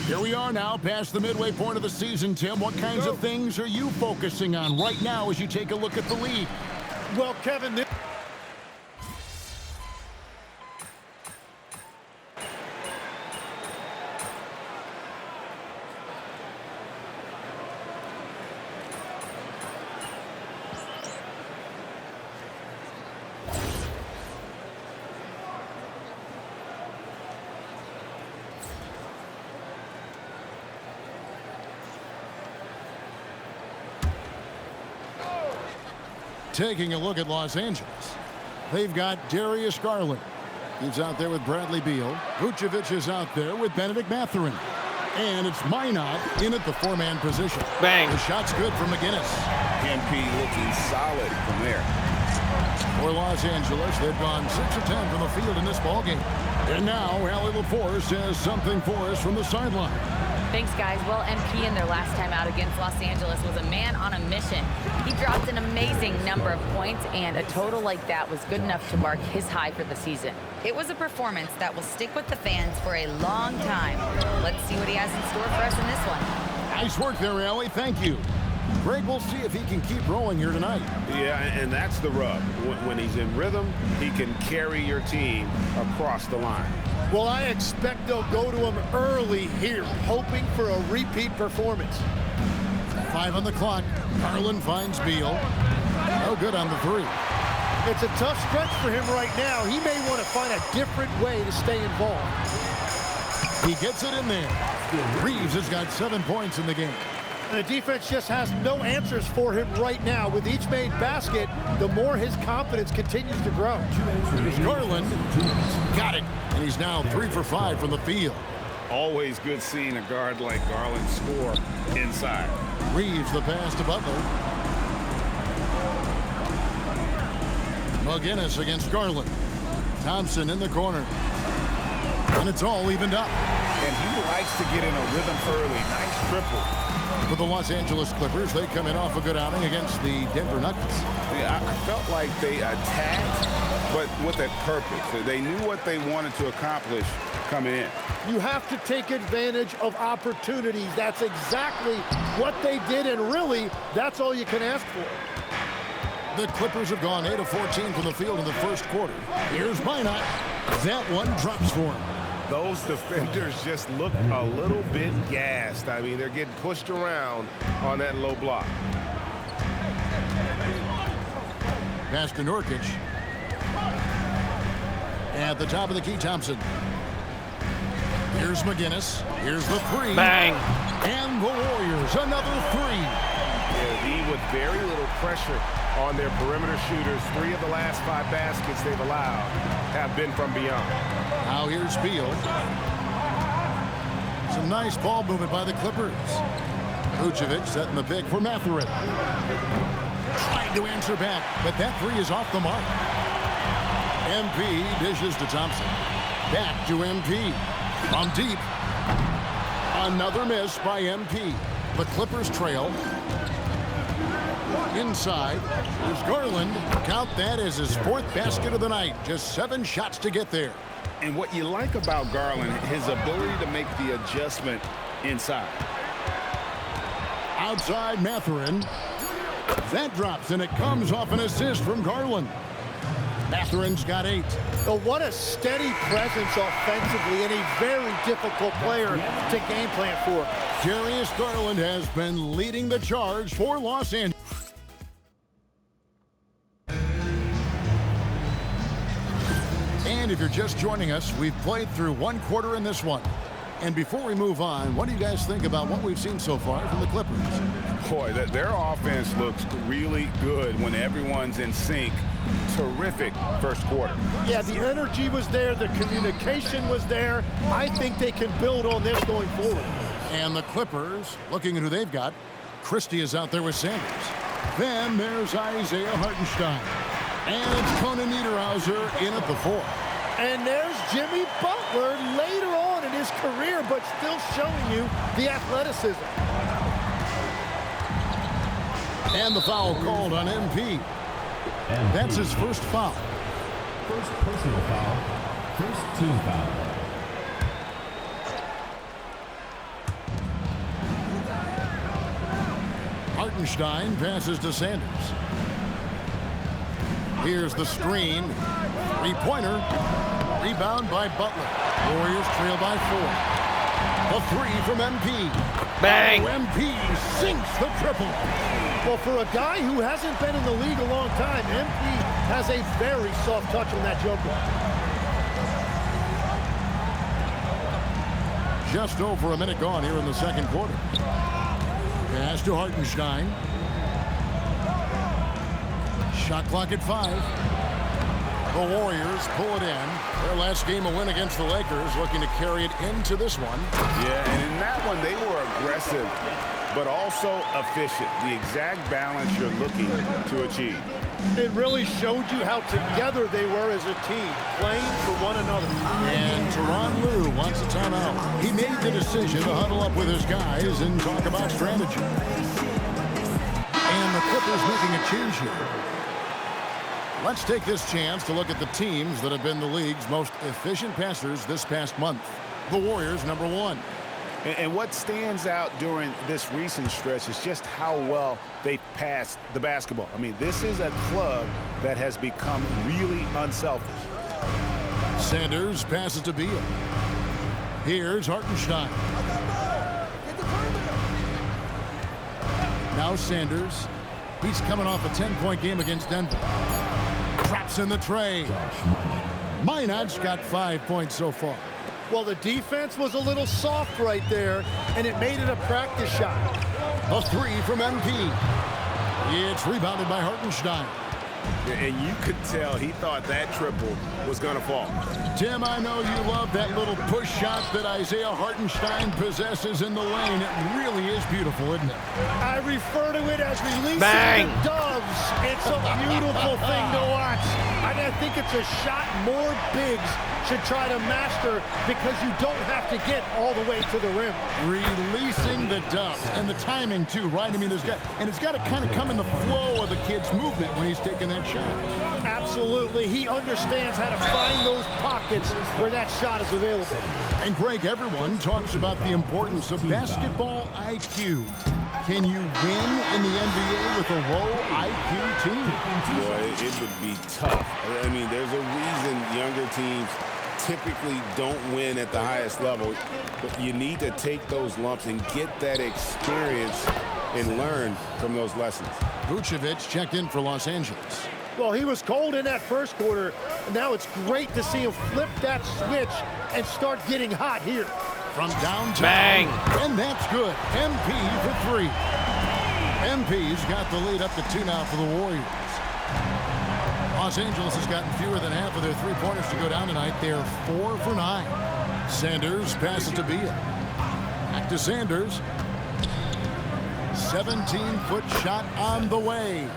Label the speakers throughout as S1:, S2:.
S1: Here we are now past the midway point of the season, Tim. What kinds of things are you focusing on right now as you take a look at the league?
S2: Well, Kevin,
S1: Taking a look at Los Angeles, they've got Darius Garland. He's out there with Bradley Beal. Vucevic is out there with Benedict Mathurin. And it's Minot in at the four-man position.
S3: Bang.
S1: The shot's good from McGinnis.
S4: MP looking solid from there.
S1: For Los Angeles, they've gone 6 of 10 from the field in this ballgame. And now, Allie LaForce has something for us from the sideline.
S5: Thanks, guys. Well, MP in their last time out against Los Angeles was a man on a mission. He dropped an amazing number of points, and a total like that was good enough to mark his high for the season. It was a performance that will stick with the fans for a long time. Let's see what he has in store for us in this one.
S1: Nice work there, Allie. Thank you. Greg, we'll see if he can keep rolling here tonight.
S4: Yeah, and that's the rub. When he's in rhythm, he can carry your team across the line.
S2: well, I expect they'll go to him early here, hoping for a repeat performance.
S1: 5 on the clock. Garland finds Beal. No good on the three.
S2: It's a tough stretch for him right now. He may want to find a different way to stay involved.
S1: He gets it in there. Reeves has got 7 points in the game.
S2: And the defense just has no answers for him right now. With each made basket, the more his confidence continues to grow.
S1: Here's Garland. Got it. And he's now 3 for 5 from the field.
S4: Always good seeing a guard like Garland score inside.
S1: Reeves the pass to Butler. McGinnis against Garland. Thompson in the corner. And it's all evened up.
S4: And he likes to get in a rhythm early. Nice triple.
S1: For the Los Angeles Clippers, they come in off a good outing against the Denver Nuggets.
S4: Yeah, I felt like they attacked, but with a purpose. They knew what they wanted to accomplish coming in.
S2: You have to take advantage of opportunities. That's exactly what they did, and really, that's all you can ask for.
S1: The Clippers have gone 8 of 14 from the field in the first quarter. Here's Minot. That one drops for him.
S4: Those defenders just look a little bit gassed. I mean, they're getting pushed around on that low block.
S1: Pass to Nurkic. At the top of the key, Thompson. Here's McGinnis. Here's the three.
S3: Bang.
S1: And the Warriors, another three.
S4: Yeah, with very little pressure on their perimeter shooters. 3 of the last 5 baskets they've allowed have been from beyond.
S1: Now here's Beal. Some nice ball movement by the Clippers. Vucevic setting the pick for Mathurin. Trying to answer back, but that three is off the mark. MP dishes to Thompson. Back to MP. From deep. Another miss by MP. The Clippers trail. Inside, there's Garland. Count that as his 4th basket of the night. Just 7 shots to get there.
S4: And what you like about Garland, his ability to make the adjustment inside.
S1: Outside Mathurin. That drops, and it comes off an assist from Garland. Mathurin's got 8.
S2: But what a steady presence offensively and a very difficult player to game plan for.
S1: Darius Garland has been leading the charge for Los Angeles. And if you're just joining us, we've played through 1 quarter in this one. And before we move on, what do you guys think about what we've seen so far from the Clippers?
S4: Boy, their offense looks really good when everyone's in sync. Terrific first quarter.
S2: Yeah, the energy was there. The communication was there. I think they can build on this going forward.
S1: And the Clippers, looking at who they've got, Christie is out there with Sanders. Then there's Isaiah Hartenstein. And it's Conan Niederhauser in at the 4.
S2: And there's Jimmy Butler later on in his career, but still showing you the athleticism.
S1: And the foul called on MP. That's his first foul.
S6: First personal foul. First team foul.
S1: Hartenstein passes to Sanders. Here's the screen. Three-pointer. Rebound by Butler. Warriors trail by 4. A three from MP.
S3: Bang!
S1: MP sinks the triple.
S2: Well, for a guy who hasn't been in the league a long time, MP has a very soft touch on that jumper.
S1: Just over a minute gone here in the second quarter. Pass to Hartenstein. Shot clock at 5. The Warriors pull it in. Their last game a win against the Lakers, looking to carry it into this one.
S4: Yeah, and in that one, they were aggressive, but also efficient. The exact balance you're looking to achieve.
S2: It really showed you how together they were as a team, playing for one another.
S1: And Tyronn Lue wants a timeout. He made the decision to huddle up with his guys and talk about strategy. And the Clippers making a change here. Let's take this chance to look at the teams that have been the league's most efficient passers this past month. The Warriors, number 1.
S4: And what stands out during this recent stretch is just how well they passed the basketball. I mean, this is a club that has become really unselfish.
S1: Sanders passes to Beal. Here's Hartenstein. Now Sanders. He's coming off a 10-point game against Denver. Traps in the tray. Minot's got 5 points so far.
S2: Well, the defense was a little soft right there, and it made it a practice shot.
S1: A three from MP. It's rebounded by Hartenstein.
S4: And you could tell he thought that triple was going to fall.
S1: Tim, I know you love that little push shot that Isaiah Hartenstein possesses in the lane. It really is beautiful, isn't it?
S2: I refer to it as releasing
S3: Bang!
S2: the doves. It's a beautiful thing to watch. I think it's a shot more bigs should try to master because you don't have to get all the way to the rim.
S1: Releasing the dub. And the timing, too, right? I mean, it's got to kind of come in the flow of the kid's movement when he's taking that shot.
S2: Absolutely. He understands how to find those pockets where that shot is available.
S1: And, Greg, everyone talks about the importance of basketball IQ. Can you win in the NBA with a low IQ team?
S4: Boy, it would be tough. I mean, there's a reason younger teams typically don't win at the highest level, but you need to take those lumps and get that experience and learn from those lessons.
S1: Vucevic checked in for Los Angeles.
S2: Well, he was cold in that first quarter, and now it's great to see him flip that switch and start getting hot here.
S1: From downtown.
S3: Bang!
S1: And that's good. MP for 3. MP's got the lead up to 2 now for the Warriors. Los Angeles has gotten fewer than half of their three-pointers to go down tonight. They're 4 for 9. Sanders passes to Beal. Back to Sanders. 17-foot shot on the way.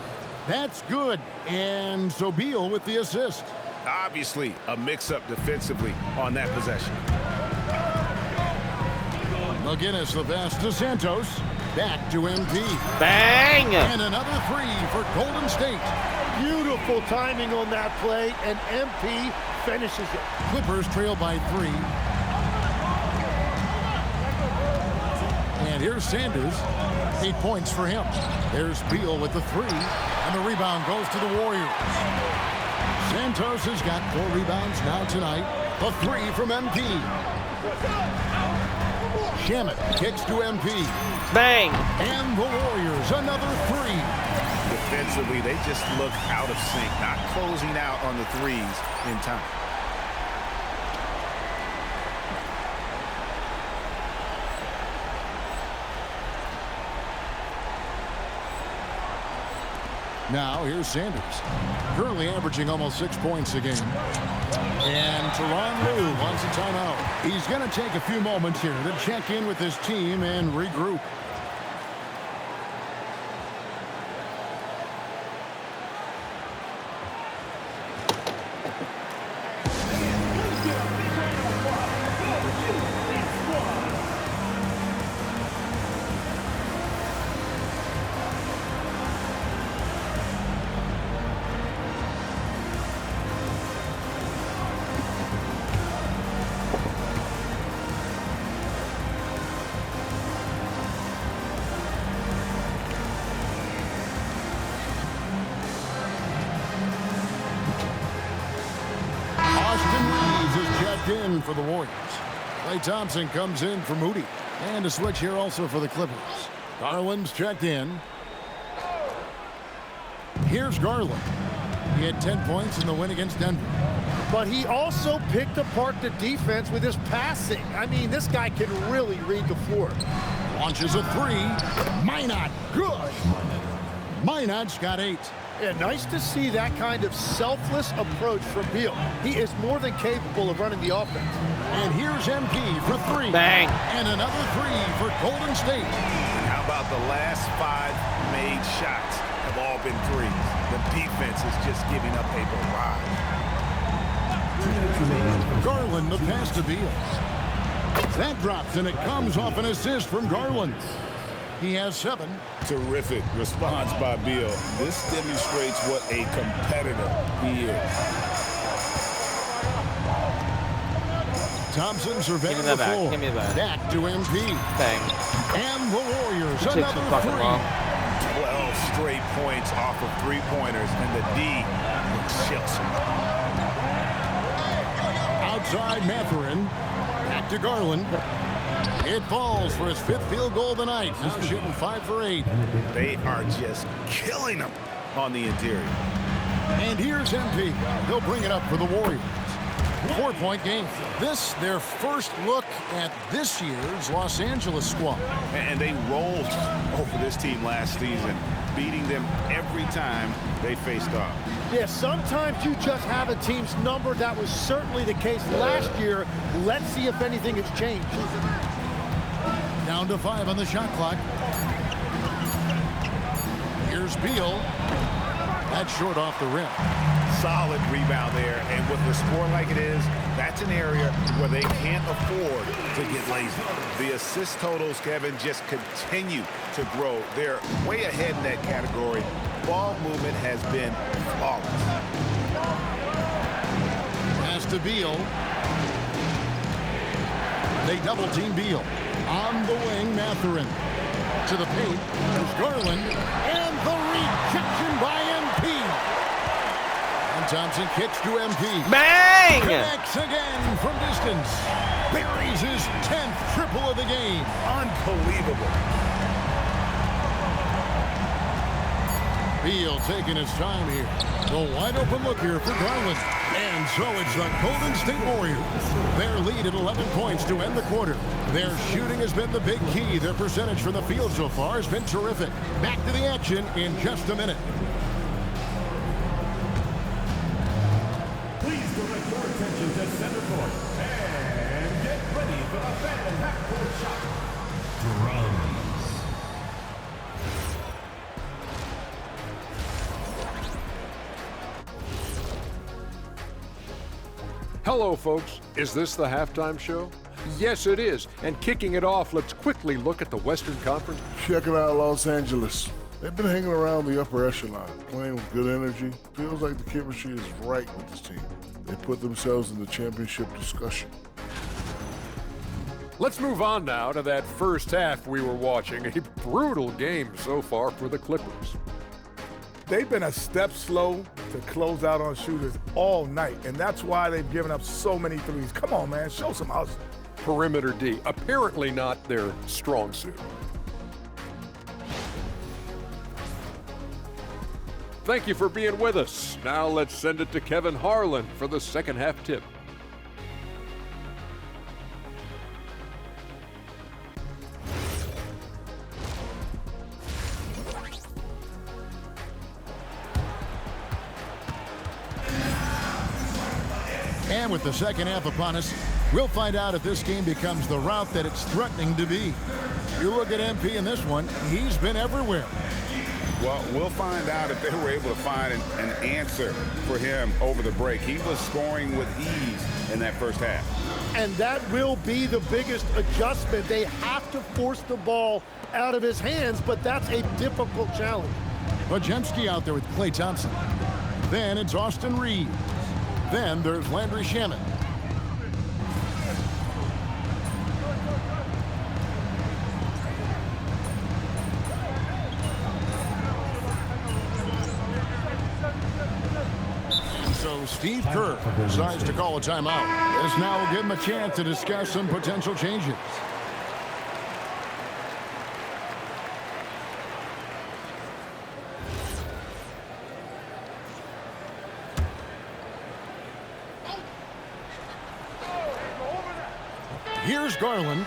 S1: That's good. And so Beal with the assist.
S4: Obviously, a mix-up defensively on that possession.
S1: McGinnis the pass to Santos. Back to MP.
S3: Bang!
S1: And another 3 for Golden State.
S2: Beautiful timing on that play, and MP finishes it.
S1: Clippers trail by 3. And here's Sanders. 8 points for him. There's Beal with the 3. And the rebound goes to the Warriors. Santos has got 4 rebounds now tonight. A 3 from MP. Shamet kicks to MP.
S3: Bang!
S1: And the Warriors, another 3.
S4: Defensively, they just look out of sync, not closing out on the threes in time.
S1: Now, here's Sanders. Currently averaging almost 6 points a game. And Tyronn Lue wants a timeout. He's going to take a few moments here to check in with his team and regroup. checked in for the Warriors. Klay Thompson comes in for Moody. And a switch here also for the Clippers. Garland's checked in. Here's Garland. He had 10 points in the win against Denver.
S2: But he also picked apart the defense with his passing. I mean, this guy can really read the floor.
S1: Launches a three. Minot. Good. Minot's got 8.
S2: Yeah, nice to see that kind of selfless approach from Beal. He is more than capable of running the offense.
S1: And here's MP for 3.
S3: Bang.
S1: And another 3 for Golden State.
S4: And how about the last 5 made shots have all been threes? The defense is just giving up a barrage.
S1: Garland, the pass to Beal. That drops, and it comes off an assist from Garland. He has 7.
S4: Terrific response by Beal. This demonstrates what a competitor he is.
S1: Thompson surveying
S3: Give me
S1: the
S3: that back.
S1: floor.
S3: Give me that.
S1: Back to MP.
S3: Bang.
S1: And the Warriors,
S3: Takes some
S1: another
S3: fucking
S1: 3.
S3: long.
S4: 12 straight points off of 3-pointers, and the D looks Chelsea.
S1: Outside Mathurin. Back to Garland. It falls for his 5th field goal of the night. Now shooting 5 for 8.
S4: They are just killing them on the interior.
S1: And here's MP. He'll bring it up for the Warriors. 4-point game. This, their first look at this year's Los Angeles squad.
S4: And they rolled over this team last season, beating them every time they faced off.
S2: Yeah, sometimes you just have a team's number. That was certainly the case last year. Let's see if anything has changed.
S1: Down to 5 on the shot clock. Here's Beal. That's short off the rim.
S4: Solid rebound there, and with the score like it is, that's an area where they can't afford to get lazy. The assist totals, Kevin, just continue to grow. They're way ahead in that category. Ball movement has been flawless.
S1: Pass to Beal. They double team Beal. On the wing, Mathurin. To the paint. There's Garland. And the rejection by MP. And Thompson kicks to MP.
S3: Bang!
S1: Connects again from distance. Buries his 10th triple of the game.
S4: Unbelievable.
S1: Beal taking his time here. The wide open look here for Garland. And so it's the Golden State Warriors. Their lead at 11 points to end the quarter. Their shooting has been the big key. Their percentage from the field so far has been terrific. Back to the action in just a minute.
S6: Please direct your attention to center court and get ready for the Phantom Half-Court Shot. Drums.
S7: Hello, folks. Is this the halftime show? Yes, it is. And kicking it off, let's quickly look at the Western Conference.
S8: Check it out, Los Angeles. They've been hanging around the upper echelon, playing with good energy. Feels like the chemistry is right with this team. They put themselves in the championship discussion.
S7: Let's move on now to that first half we were watching. A brutal game so far for the Clippers.
S9: They've been a step slow to close out on shooters all night, and that's why they've given up so many threes. Come on, man, show some hustle.
S7: Perimeter D, apparently not their strong suit. Thank you for being with us. Now let's send it to Kevin Harlan for the second half tip.
S1: And with the second half upon us, we'll find out if this game becomes the route that it's threatening to be. You look at MP in this one, he's been everywhere.
S4: Well, we'll find out if they were able to find an answer for him over the break. He was scoring with ease in that first half.
S2: And that will be the biggest adjustment. They have to force the ball out of his hands, but that's a difficult challenge.
S1: Podziemski out there with Klay Thompson. Then it's Austin Reeves. Then there's Landry Shamet. So So Steve Kerr decides to call a timeout. This now will give him a chance to discuss some potential changes. Here's Garland.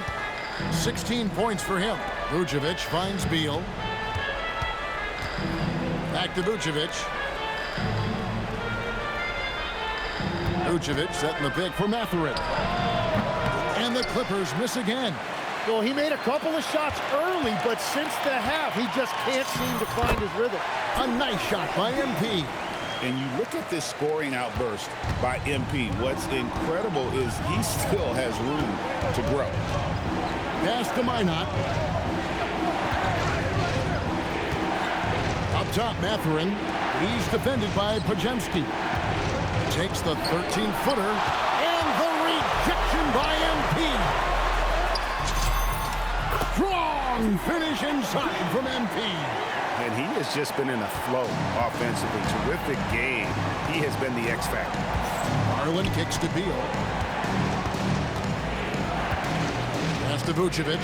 S1: 16 points for him. Vucevic finds Beal. Back to Vucevic. Vucevic setting the pick for Mathurin. And the Clippers miss again.
S2: Well, he made a couple of shots early, but since the half, he just can't seem to find his rhythm.
S1: A nice shot by MP.
S4: And you look at this scoring outburst by MP. What's incredible is he still has room to grow.
S1: Pass to Minot. Up top, Mathurin. He's defended by Podziemski. Takes the 13-footer. And the rejection by MP. Strong finish inside from MP.
S4: And he has just been in a flow offensively. Terrific game. He has been the X factor.
S1: Garland kicks to Beal. Pass to Vucevic.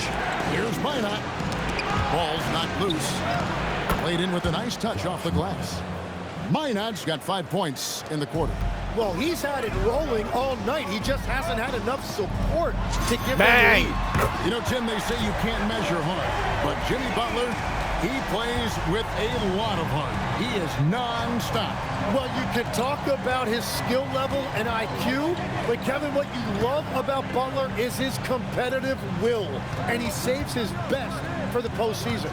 S1: Here's Minot. Ball's not loose. Played in with a nice touch off the glass. Minot's got 5 points in the quarter.
S2: Well, he's had it rolling all night. He just hasn't had enough support to give
S3: Bang!
S2: him the lead.
S1: You know, Tim, they say you can't measure heart, but Jimmy Butler, he plays with a lot of heart. He is non-stop.
S2: Well, you can talk about his skill level and IQ, but Kevin, what you love about Butler is his competitive will, and he saves his best for the postseason.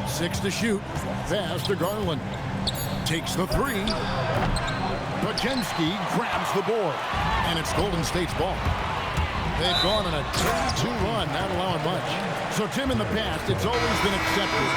S1: 6 to shoot. Pass to Garland. Takes the 3. Podziemski grabs the board, and it's Golden State's ball. They've gone on a 10-2 run, not allowing much. So, Tim, in the past, it's always been accepted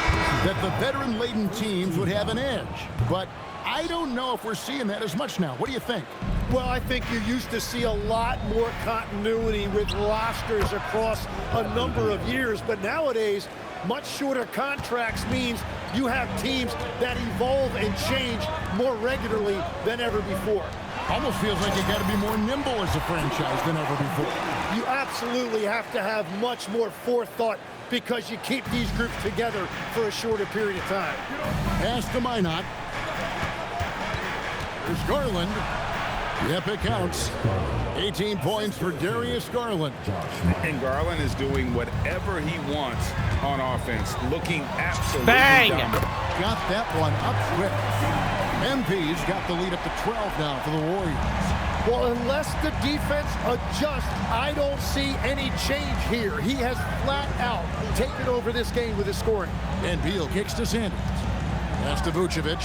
S1: that the veteran-laden teams would have an edge. But I don't know if we're seeing that as much now. What do you think?
S2: Well, I think you used to see a lot more continuity with rosters across a number of years. But nowadays, much shorter contracts means you have teams that evolve and change more regularly than ever before.
S1: Almost feels like you got to be more nimble as a franchise than ever before.
S2: You absolutely have to have much more forethought because you keep these groups together for a shorter period of time.
S1: Pass to Minot. There's Garland. Yep, it counts. 18 points for Darius Garland.
S4: And Garland is doing whatever he wants on offense, looking absolutely
S3: Bang!
S4: dominant.
S1: Got that one up quick. MP's got the lead up to 12 now for the Warriors.
S2: Well, unless the defense adjusts, I don't see any change here. He has flat out taken over this game with his scoring.
S1: And Beal kicks to Sanders. Pass to Vucevic.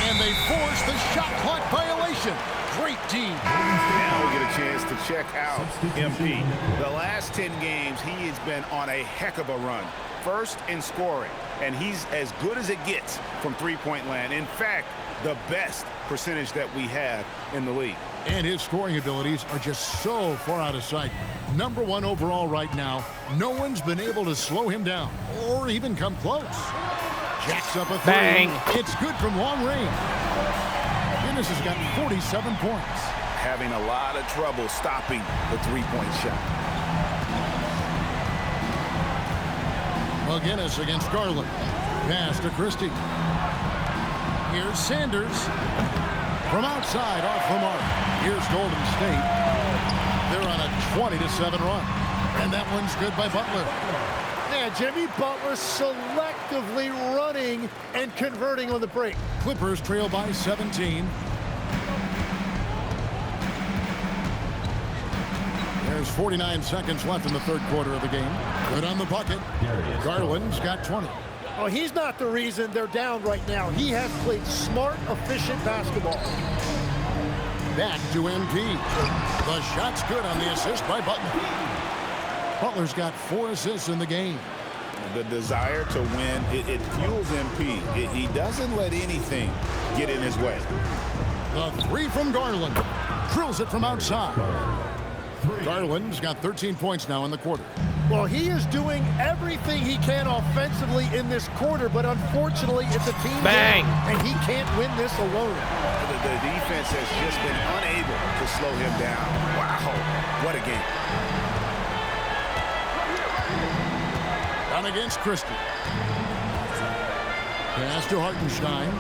S1: And they force the shot clock violation. Great team.
S4: Now we get a chance to check out MP. The last 10 games, he has been on a heck of a run. First in scoring, and he's as good as it gets from three-point land. In fact, the best percentage that we have in the league.
S1: And his scoring abilities are just so far out of sight. Number 1 overall right now. No one's been able to slow him down or even come close. Jacks up a 3.
S3: Bang.
S1: It's good from long range. Guinness has got 47 points.
S4: Having a lot of trouble stopping the three-point shot.
S1: McGinnis against Garland. Pass to Christie. Here's Sanders. From outside, off the mark. Here's Golden State. They're on a 20-7 run. And that one's good by Butler.
S2: Yeah, Jimmy Butler selectively running and converting on the break.
S1: Clippers trail by 17. There's 49 seconds left in the third quarter of the game. Good on the bucket. Garland's got 20.
S2: Oh, he's not the reason they're down right now. He has played smart, efficient basketball.
S1: Back to MP. The shot's good on the assist by Butler. Butler's got 4 assists in the game.
S4: The desire to win, it fuels MP. He doesn't let anything get in his way.
S1: The 3 from Garland. Drills it from outside. Garland's got 13 points now in the quarter.
S2: Well, he is doing everything he can offensively in this quarter, but unfortunately, it's a team
S3: Bang.
S2: game, and he can't win this alone.
S4: The defense has just been unable to slow him down. Wow, what a game.
S1: Down against Christie. Pass to Hartenstein.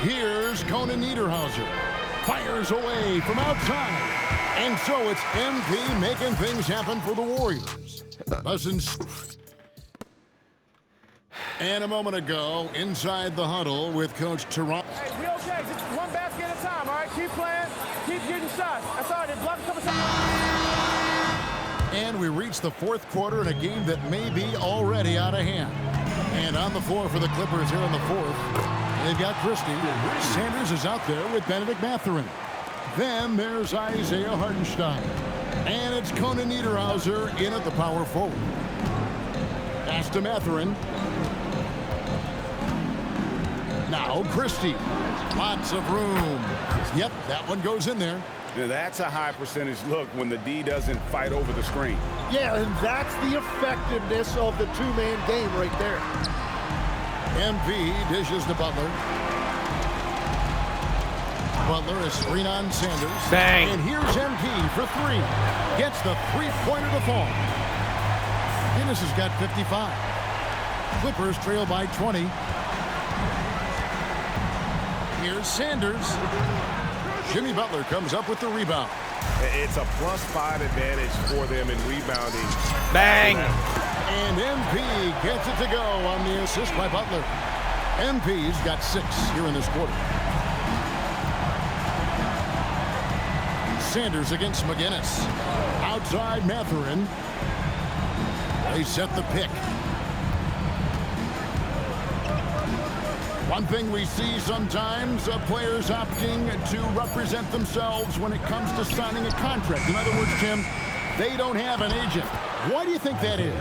S1: Here's Conan Niederhauser. Fires away from outside. And so it's MP making things happen for the Warriors. And a moment ago, inside the huddle with Coach Toronto.
S10: Hey, we okay. Just one basket at a time, all right? Keep playing. Keep getting shots. That's all right. Block a couple shots.
S1: And we reach the fourth quarter in a game that may be already out of hand. And on the floor for the Clippers here in the fourth, they've got Christie. Sanders is out there with Benedict Mathurin. Then there's Isaiah Hartenstein. And it's Conan Niederhauser in at the power forward. Pass to Mathurin. Now Christie. Lots of room. Yep, that one goes in there.
S4: That's a high percentage look when the D doesn't fight over the screen.
S2: Yeah, and that's the effectiveness of the two-man game right there.
S1: MP dishes to Butler. Butler is screen on Sanders.
S3: Bang.
S1: And here's MP for three. Gets the three-pointer to fall. Guinness has got 55. Clippers trail by 20. Here's Sanders. Jimmy Butler comes up with the rebound.
S4: It's a +5 advantage for them in rebounding.
S3: Bang.
S1: And MP gets it to go on the assist by Butler. MP's got 6 here in this quarter. Sanders against McGinnis. Outside Mathurin. They set the pick. One thing we see sometimes, players opting to represent themselves when it comes to signing a contract. In other words, Tim, they don't have an agent. Why do you think that is?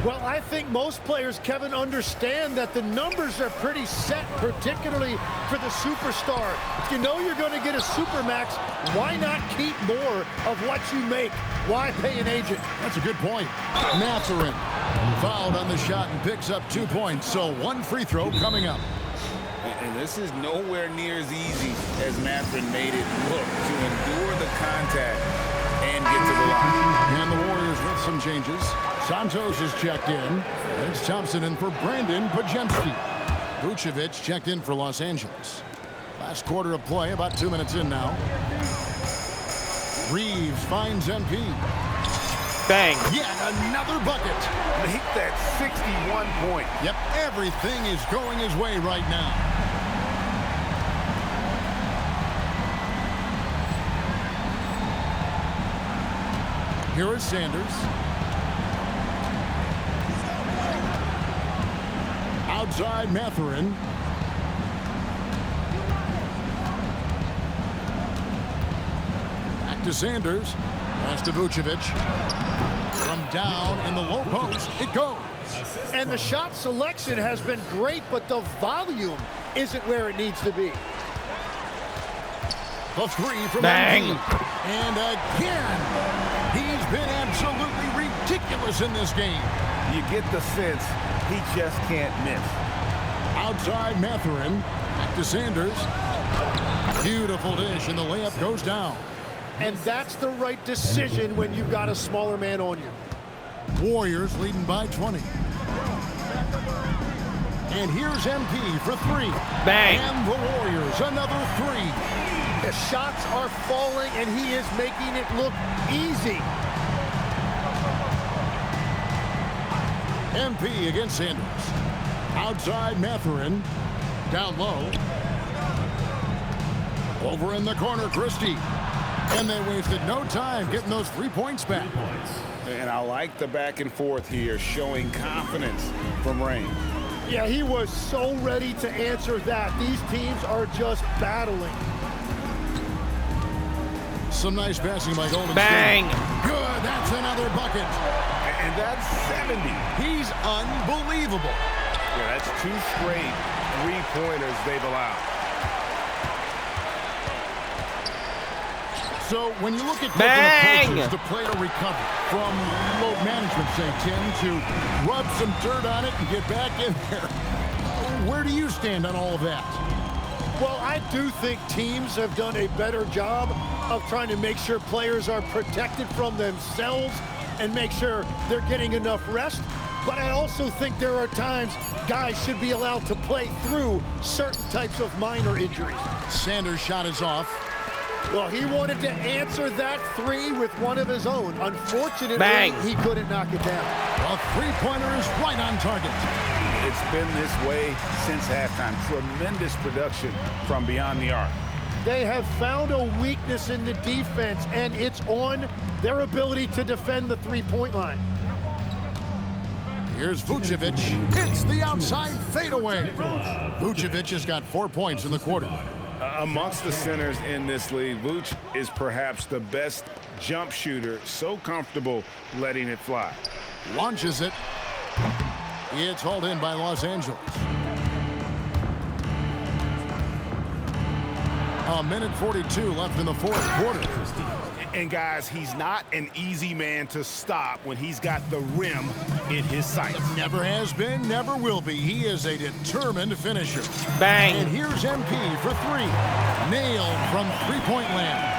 S2: Well, I think most players, Kevin, understand that the numbers are pretty set, particularly for the superstar. If you know you're going to get a supermax, why not keep more of what you make? Why pay an agent?
S1: That's a good point. Mathurin fouled on the shot and picks up 2 points. So one free throw coming up.
S4: And this is nowhere near as easy as Mathurin made it look to endure the contact and get to the line.
S1: And the Warriors with some changes. Santos is checked in. It's Thompson in for Brandon Podziemski. Vucevic checked in for Los Angeles. Last quarter of play, about 2 minutes in now. Reeves finds MP.
S3: Bang.
S1: Yet another bucket.
S4: Make that 61 point.
S1: Yep, everything is going his way right now. Here is Sanders. Outside Mathurin. Back to Sanders. Pass to Vucevic. From down in the low post, it goes.
S2: And the shot selection has been great, but the volume isn't where it needs to be.
S1: The three from
S3: Bang.
S1: MP. And again, he's been absolutely ridiculous in this game.
S4: You get the sense he just can't miss.
S1: Outside Mathurin. Back to Sanders. Beautiful dish, and the layup goes down.
S2: And that's the right decision when you've got a smaller man on you.
S1: Warriors leading by 20. And here's MP for three.
S3: Bang.
S1: And the Warriors, another three.
S2: The shots are falling, and he is making it look easy.
S1: MP against Sanders. Outside Mathurin. Down low. Over in the corner, Christie. And they wasted no time getting those 3 points back.
S4: And I like the back and forth here, showing confidence from Rain.
S2: Yeah, he was so ready to answer that. These teams are just battling.
S1: Some nice passing by Golden
S3: Bang.
S1: State. Good, that's another bucket.
S4: And that's 70.
S1: He's unbelievable.
S4: Yeah, that's 2 straight three-pointers they've allowed.
S1: So when you look at
S3: Bang!
S1: different approaches to play to recover, from load management, say, Tim, to rub some dirt on it and get back in there, where do you stand on all of that?
S2: Well, I do think teams have done a better job of trying to make sure players are protected from themselves and make sure they're getting enough rest. But I also think there are times guys should be allowed to play through certain types of minor injuries.
S1: Sanders' shot is off.
S2: Well, he wanted to answer that three with one of his own. Unfortunately,
S3: Bang.
S2: he couldn't knock it down.
S1: A three-pointer is right on target.
S11: It's been this way since halftime. Tremendous production from beyond the arc.
S2: They have found a weakness in the defense, and it's on their ability to defend the three-point line.
S1: Here's Vucevic. Hits the outside fadeaway. Vucevic has got 4 points in the quarter.
S4: Amongst the centers in this league, Vuce is perhaps the best jump shooter, so comfortable letting it fly.
S1: Launches it. It's hauled in by Los Angeles. A minute 42 left in the fourth quarter.
S11: And guys, he's not an easy man to stop when he's got the rim in his sights.
S1: Never has been, never will be. He is a determined finisher.
S3: Bang.
S1: And here's MP for three. Nailed from three-point land.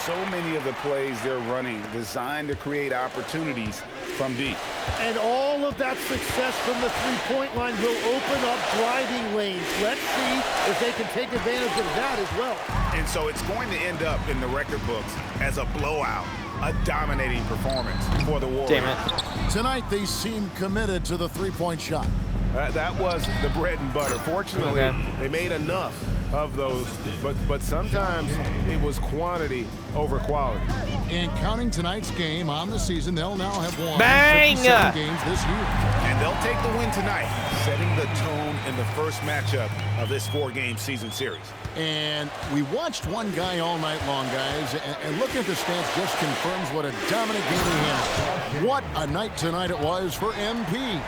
S11: So many of the plays they're running designed to create opportunities from deep.
S2: And all of that success from the three-point line will open up driving lanes. Let's see if they can take advantage of that as well.
S11: And so it's going to end up in the record books as a blowout, a dominating performance for the Warriors.
S3: Damn it.
S1: Tonight, they seem committed to the three-point shot.
S4: That was the bread and butter. Fortunately, they made enough of those, but sometimes it was quantity over quality.
S1: And counting tonight's game on the season, they'll now have won
S3: Bang!
S1: 57 games this year.
S11: And they'll take the win tonight, setting the tone in the first matchup of this four-game season series.
S1: And we watched one guy all night long, guys, and looking at the stats just confirms what a dominant game he had. What a night tonight it was for MP.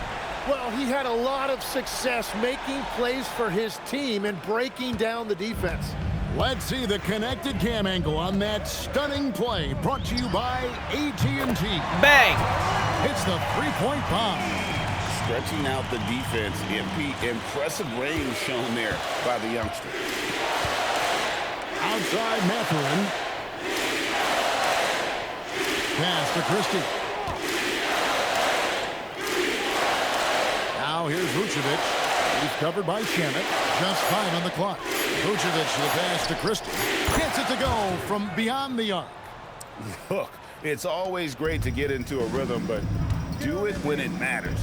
S2: Well, he had a lot of success making plays for his team and breaking down the defense.
S1: Let's see the connected cam angle on that stunning play, brought to you by AT&T.
S3: Bang.
S1: It's the three-point bomb.
S11: Stretching out the defense, impressive range shown there by the youngster.
S1: Outside Mathurin. Pass to Christie. Now here's Vucevic. He's covered by Shamet. Just 5 on the clock. Vucevic the pass to Christie. Gets it to go from beyond the arc.
S11: Look, it's always great to get into a rhythm, but do it when it matters.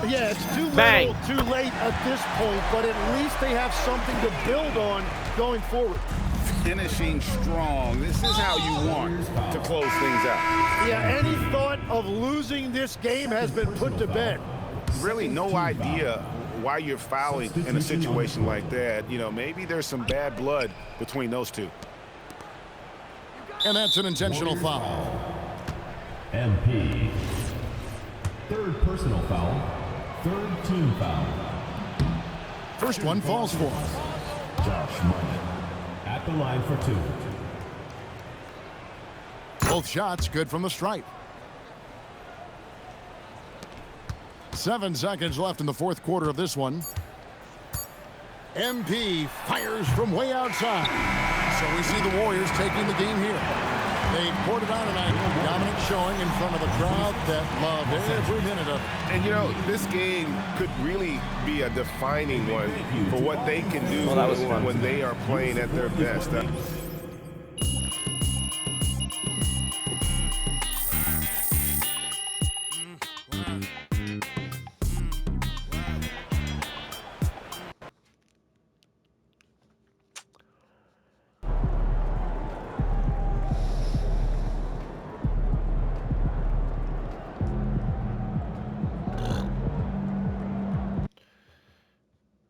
S2: Yeah, it's too
S3: Bang.
S2: little, too late at this point, but at least they have something to build on going forward.
S11: Finishing strong. This is how you want to close things out.
S2: Yeah, any thought of losing this game has been put to bed.
S11: Really no idea why you're fouling in a situation like that. You know, maybe there's some bad blood between those two.
S1: And that's an intentional foul.
S6: MP. Third personal foul. Third team foul.
S1: First one falls for him.
S6: Josh Martin at the line for two.
S1: Both shots good from the stripe. 7 seconds left in the fourth quarter of this one. MP fires from way outside. So we see the Warriors taking the game here. They poured it on tonight. Dominant showing in front of a crowd that loved every minute of it.
S4: And, you know, this game could really be a defining one for what they can do when they are playing at their best.